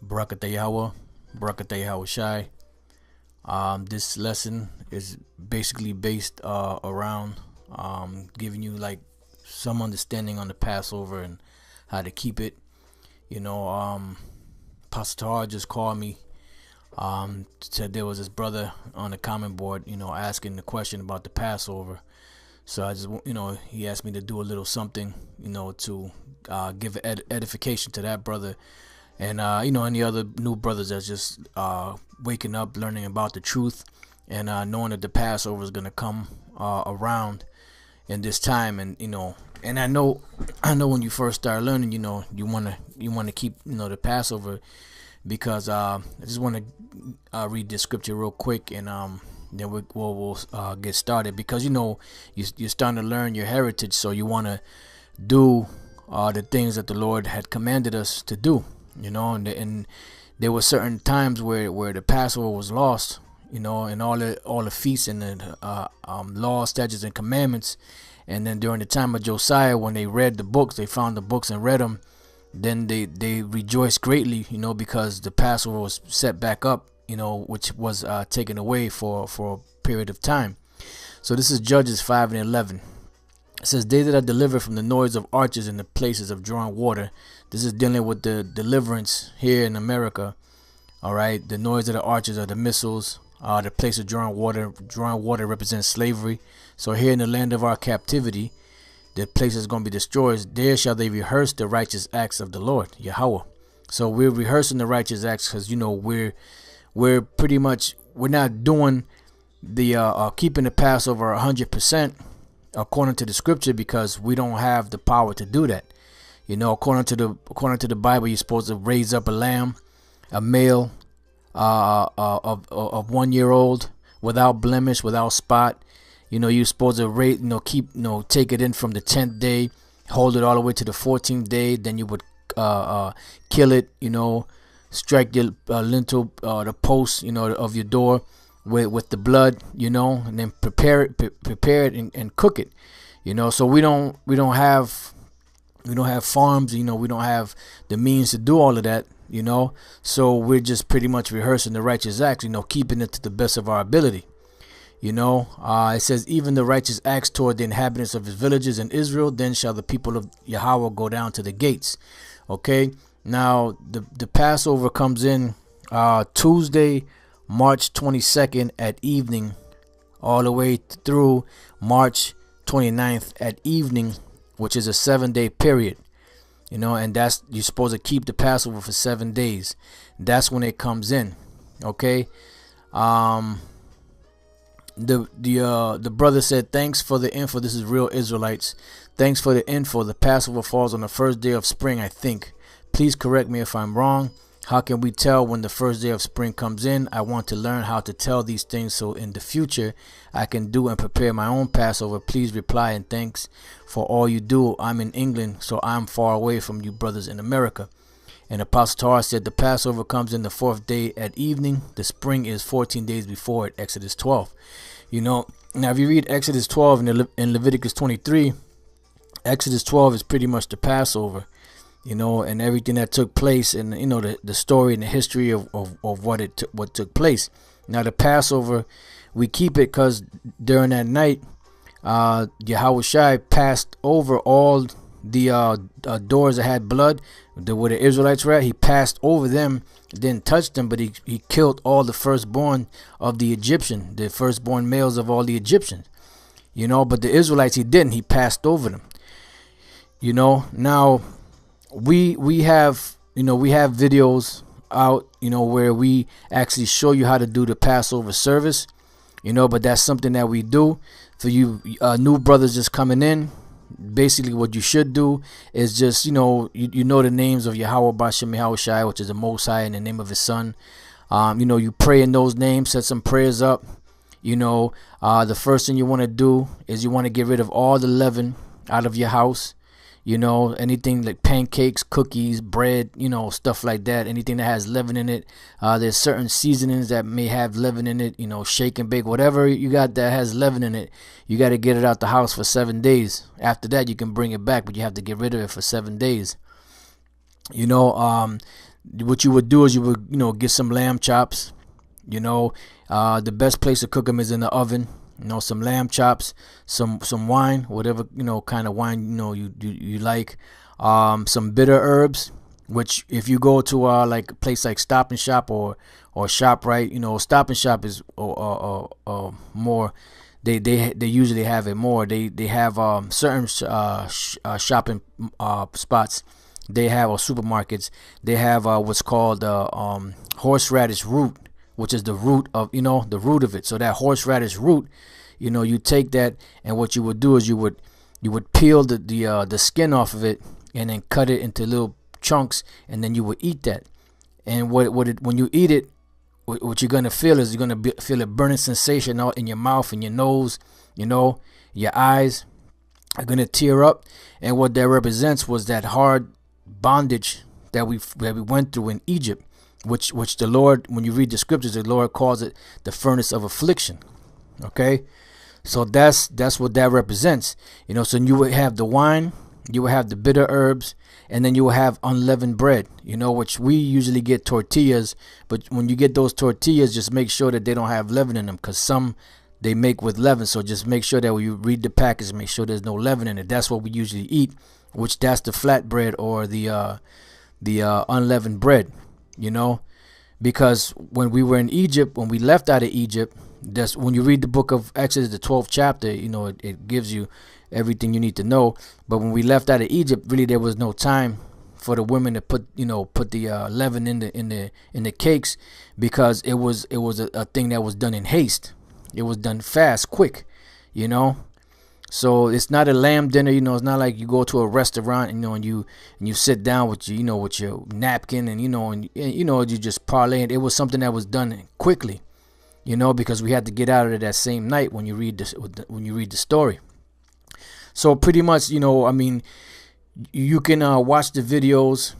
Barakatah Yahweh, Barakatah Yahweh Shai. This lesson is basically based around giving you like some understanding on the Passover and how to keep it. You know, Pastor Tahar just called me. Said there was this brother on the comment board, asking the question about the Passover. So I just, he asked me to do a little something, to give edification to that brother. And, any other new brothers that's just waking up, learning about the truth, and knowing that the Passover is going to come around in this time. And I know when you first start learning, you want to keep, the Passover, because I just want to read this scripture real quick, and then we'll get started, because you're starting to learn your heritage, so you want to do the things that the Lord had commanded us to do. And there were certain times where the Passover was lost, and all the feasts and the laws, statutes, and commandments. And then during the time of Josiah, when they read the books, they found the books and read them. Then they rejoiced greatly, because the Passover was set back up, which was taken away for a period of time. So this is Judges 5:11. It says, "They that are delivered from the noise of archers in the places of drawing water." This is dealing with the deliverance here in America. All right, the noise of the archers are the missiles. The place of drawing water. Drawing water represents slavery. So here in the land of our captivity, the place is going to be destroyed. There shall they rehearse the righteous acts of the Lord, Yahweh. So we're rehearsing the righteous acts, because we're pretty much, we're not doing the keeping the Passover 100% according to the scripture, because we don't have the power to do that. According to the Bible, you're supposed to raise up a lamb, a male of 1 year old, without blemish, without spot. You're supposed to take it in from the 10th day, hold it all the way to the 14th day. Then you would kill it, strike the lintel, the post, of your door with the blood, and then prepare it and cook it. So we don't have farms, we don't have the means to do all of that, so we're just pretty much rehearsing the righteous acts, keeping it to the best of our ability. It says, "Even the righteous acts toward the inhabitants of his villages in Israel, then shall the people of Yahweh go down to the gates." Okay, now the Passover comes in Tuesday, March 22nd at evening, all the way through March 29th at evening, which is a 7-day period. And that's, you're supposed to keep the Passover for 7 days. That's when it comes in. Okay. The brother said, "Thanks for the info. This is Real Israelites. Thanks for the info. The Passover falls on the first day of spring, I think. Please correct me if I'm wrong. How can we tell when the first day of spring comes in? I want to learn how to tell these things, so in the future I can do and prepare my own Passover. Please reply, and thanks for all you do. I'm in England, so I'm far away from you brothers in America." And Apostle Tahar said, "The Passover comes in the 4th day at evening. The spring is 14 days before it." Exodus 12. Now if you read Exodus 12 and Leviticus 23, Exodus 12 is pretty much the Passover, and everything that took place, and the story and the history of what took place. Now the Passover, we keep it because during that night, Yahweh Shai passed over all the doors that had blood, where the Israelites were at. He passed over them, didn't touch them, but he killed all the firstborn of the Egyptian, the firstborn males of all the Egyptians. But the Israelites, he didn't. He passed over them. Now we have videos out, where we actually show you how to do the Passover service, but that's something that we do for you new brothers just coming in. Basically what you should do is just, you know the names of Yahweh Bashem Yahweh Shai, which is the Most High, in the name of his son. You pray in those names, set some prayers up. The first thing you want to do is you want to get rid of all the leaven out of your house. Anything like pancakes, cookies, bread, stuff like that, anything that has leaven in it. There's certain seasonings that may have leaven in it, shake and bake, whatever you got that has leaven in it, you got to get it out the house for 7 days. After that, you can bring it back, but you have to get rid of it for 7 days. what you would do is you would, get some lamb chops. The best place to cook them is in the oven. Some lamb chops, some wine, whatever kind of wine you like. Some bitter herbs, which if you go to like a place like Stop and Shop or ShopRite, Stop and Shop is more. They usually have it more. They have certain shopping spots. They have, or supermarkets. They have what's called horseradish root, which is the root of the root of it. So that horseradish root, you take that, and what you would do is you would peel the skin off of it and then cut it into little chunks, and then you would eat that. And when you eat it, what you're gonna feel is you're gonna feel a burning sensation out in your mouth and your nose. Your eyes are gonna tear up, and what that represents was that hard bondage that we went through in Egypt, which the Lord, when you read the scriptures, the Lord calls it the furnace of affliction. Okay, so that's what that represents. So you would have the wine, you would have the bitter herbs, and then you will have unleavened bread, which we usually get tortillas. But when you get those tortillas, just make sure that they don't have leaven in them, because some they make with leaven. So just make sure that when you read the package, make sure there's no leaven in it. That's what we usually eat, which that's the flatbread or the unleavened bread, because when we were in Egypt, when we left out of Egypt, that's when you read the book of Exodus, the 12th chapter, it gives you everything you need to know. But when we left out of Egypt, really there was no time for the women to put the leaven in the cakes, because it was a thing that was done in haste. It was done fast, quick, So it's not a lamb dinner, it's not like you go to a restaurant, and you sit down with with your napkin, and you just parlay it. It was something that was done quickly, because we had to get out of it that same night when you read the story. So pretty much, you can watch the videos,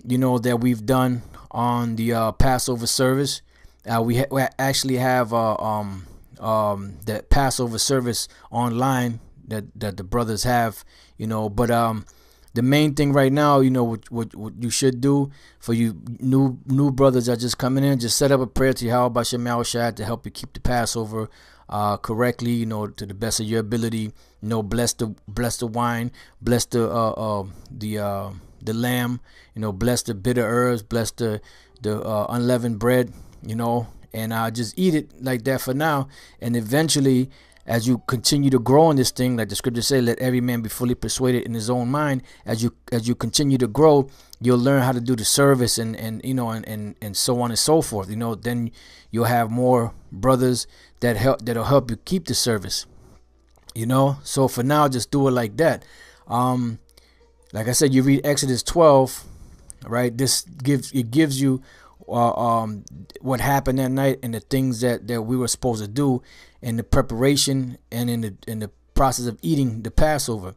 that we've done on the Passover service. We actually have the Passover service online that the brothers have, but the main thing right now, what you should do for you new brothers that are just coming in, just set up a prayer to Yahweh Shem Shai to help you keep the Passover correctly, to the best of your ability. Bless the wine, bless the lamb, bless the bitter herbs, bless the unleavened bread, and just eat it like that for now. And eventually, as you continue to grow in this thing, like the scriptures say, let every man be fully persuaded in his own mind. As you continue to grow, you'll learn how to do the service and so on and so forth. Then you'll have more brothers that'll help you keep the service. So for now, just do it like that. Like I said, you read Exodus 12, right? This gives you what happened that night and the things that we were supposed to do in the preparation and in the process of eating the Passover.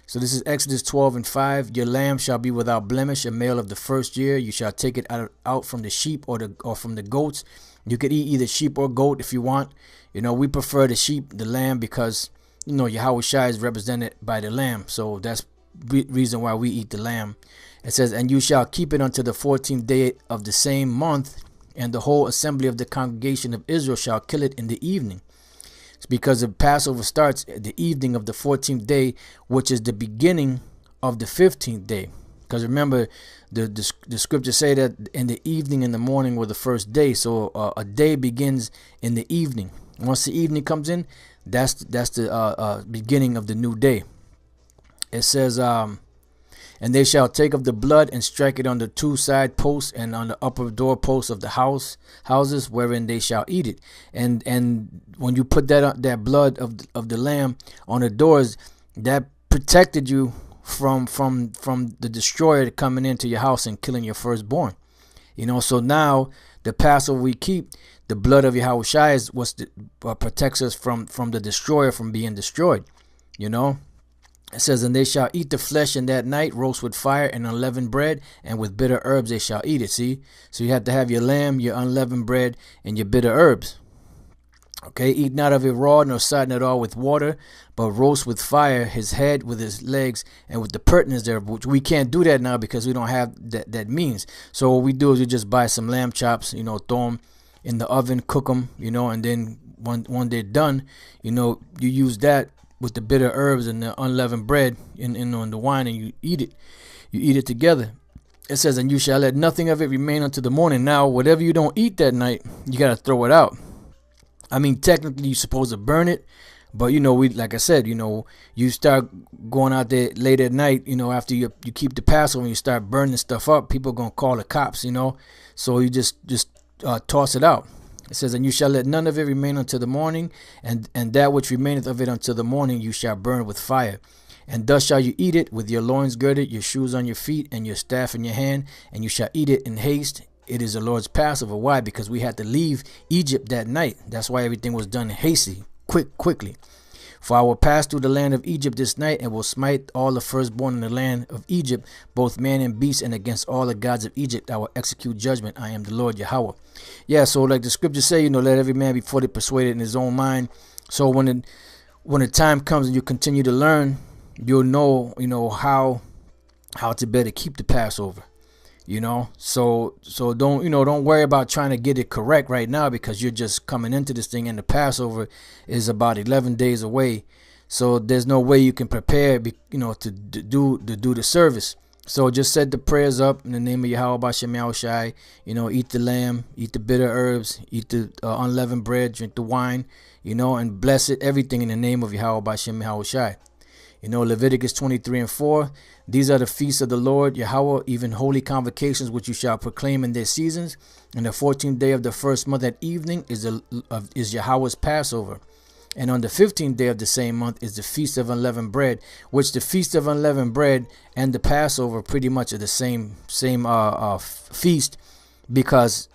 So this is Exodus 12:5. Your lamb shall be without blemish, a male of the first year. You shall take it out from the sheep or from the goats. You could eat either sheep or goat if you want. We prefer the sheep, the lamb, because Yahweh Shai is represented by the lamb. So that's reason why we eat the lamb. It says, and you shall keep it until the 14th day of the same month, and the whole assembly of the congregation of Israel shall kill it in the evening. It's because the Passover starts at the evening of the 14th day, which is the beginning of the 15th day. Because remember, the scriptures say that in the evening and the morning were the first day. So a day begins in the evening. Once the evening comes in, that's the beginning of the new day. It says, and they shall take of the blood and strike it on the two side posts and on the upper door posts of the houses wherein they shall eat it. And when you put that blood of the lamb on the doors, that protected you from the destroyer coming into your house and killing your firstborn. So now the Passover we keep, the blood of Yahweh Shai is what protects us from the destroyer from being destroyed. It says, and they shall eat the flesh in that night, roast with fire and unleavened bread, and with bitter herbs they shall eat it. See? So you have to have your lamb, your unleavened bread, and your bitter herbs. Okay, eat not of it raw, nor sodden it all with water, but roast with fire his head with his legs and with the pertinence there, which we can't do that now because we don't have that means. So what we do is we just buy some lamb chops, throw them in the oven, cook them, and then when they're done, you use that with the bitter herbs and the unleavened bread in the wine, and you eat it. You eat it together. It says, and you shall let nothing of it remain until the morning. Now, whatever you don't eat that night, you got to throw it out. I mean, technically, you're supposed to burn it, but we, like I said, you start going out there late at night, after you keep the Passover and you start burning stuff up, people are gonna call the cops, So you just toss it out. It says, and you shall let none of it remain until the morning, and that which remaineth of it until the morning you shall burn with fire. And thus shall you eat it, with your loins girded, your shoes on your feet, and your staff in your hand, and you shall eat it in haste. It is the Lord's Passover. Why? Because we had to leave Egypt that night. That's why everything was done hasty, quickly. For I will pass through the land of Egypt this night, and will smite all the firstborn in the land of Egypt, both man and beast, and against all the gods of Egypt I will execute judgment. I am the Lord Yahweh. Yeah, so like the scriptures say, let every man be fully persuaded in his own mind. So when the time comes and you continue to learn, you'll know, how to better keep the Passover. So don't worry about trying to get it correct right now, because you're just coming into this thing, and the Passover is about 11 days away. So there's no way you can prepare, to do the service. So just set the prayers up in the name of Yahweh Bashem Yahushai. Eat the lamb, eat the bitter herbs, eat the unleavened bread, drink the wine, and bless it, everything in the name of Yahweh Bashem Yahushai. Leviticus 23:4, these are the feasts of the Lord Yahweh, even holy convocations which you shall proclaim in their seasons. And the 14th day of the first month at evening is Yahweh's Passover. And on the 15th day of the same month is the Feast of Unleavened Bread, which the Feast of Unleavened Bread and the Passover pretty much are the same feast, because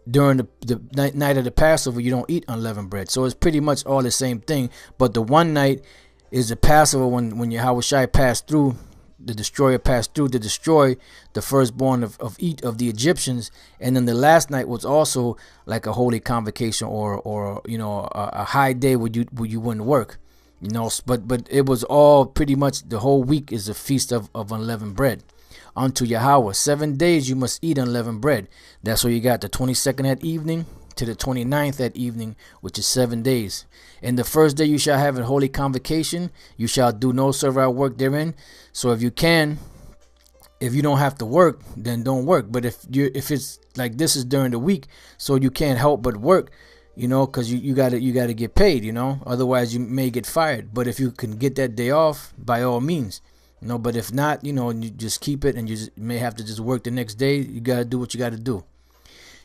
during the night of the Passover you don't eat unleavened bread. So it's pretty much all the same thing, but the one night is the Passover when Yahweh Shai passed through, the destroyer passed through to destroy the firstborn of each of the Egyptians. And then the last night was also like a holy convocation, or a high day where you wouldn't work, but it was all pretty much the whole week is a feast of unleavened bread unto Yahweh. 7 days you must eat unleavened bread. That's where you got the 22nd at evening to the 29th at evening, which is 7 days. And the first day you shall have a holy convocation. You shall do no servile work therein. So if you don't have to work, then don't work. But if it's like this is during the week, so you can't help but work, because you gotta get paid, Otherwise you may get fired. But if you can get that day off, by all means, But if not, you just keep it, and you may have to just work the next day. You gotta do what you gotta do.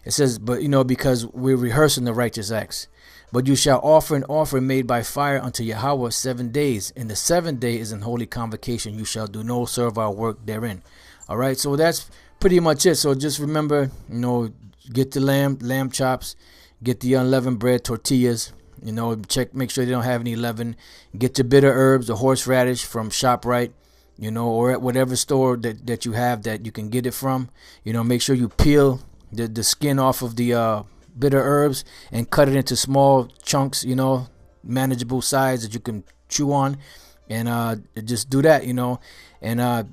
It says, but because we're rehearsing the righteous acts. But you shall offer an offering made by fire unto Yahweh 7 days. And the 7th day is an holy convocation. You shall do no servile work therein. All right, so that's pretty much it. So just remember, get the lamb chops, get the unleavened bread, tortillas. Make sure they don't have any leaven. Get your bitter herbs, the horseradish from ShopRite, or at whatever store that you have that you can get it from. Make sure you peel the skin off of the bitter herbs and cut it into small chunks, manageable size that you can chew on, and just do that, and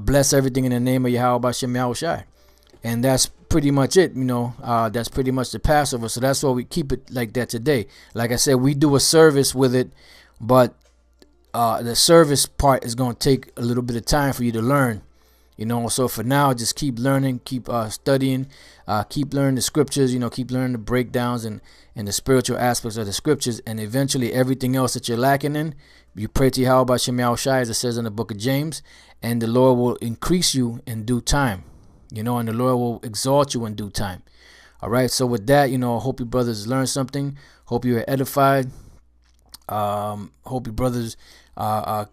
bless everything in the name of Yahweh Bashem Yahushai. And that's pretty much it, that's pretty much the Passover. So that's why we keep it like that today. Like I said, we do a service with it, but the service part is going to take a little bit of time for you to learn. So for now, just keep learning, keep studying, keep learning the scriptures, keep learning the breakdowns and the spiritual aspects of the scriptures. And eventually everything else that you're lacking in, you pray to Yahweh Bashem Yahushai, as it says in the book of James, and the Lord will increase you in due time, and the Lord will exalt you in due time. All right. So with that, I hope you brothers learned something. Hope you are edified. Hope you brothers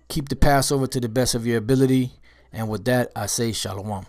keep the Passover to the best of your ability. And with that, I say shalom.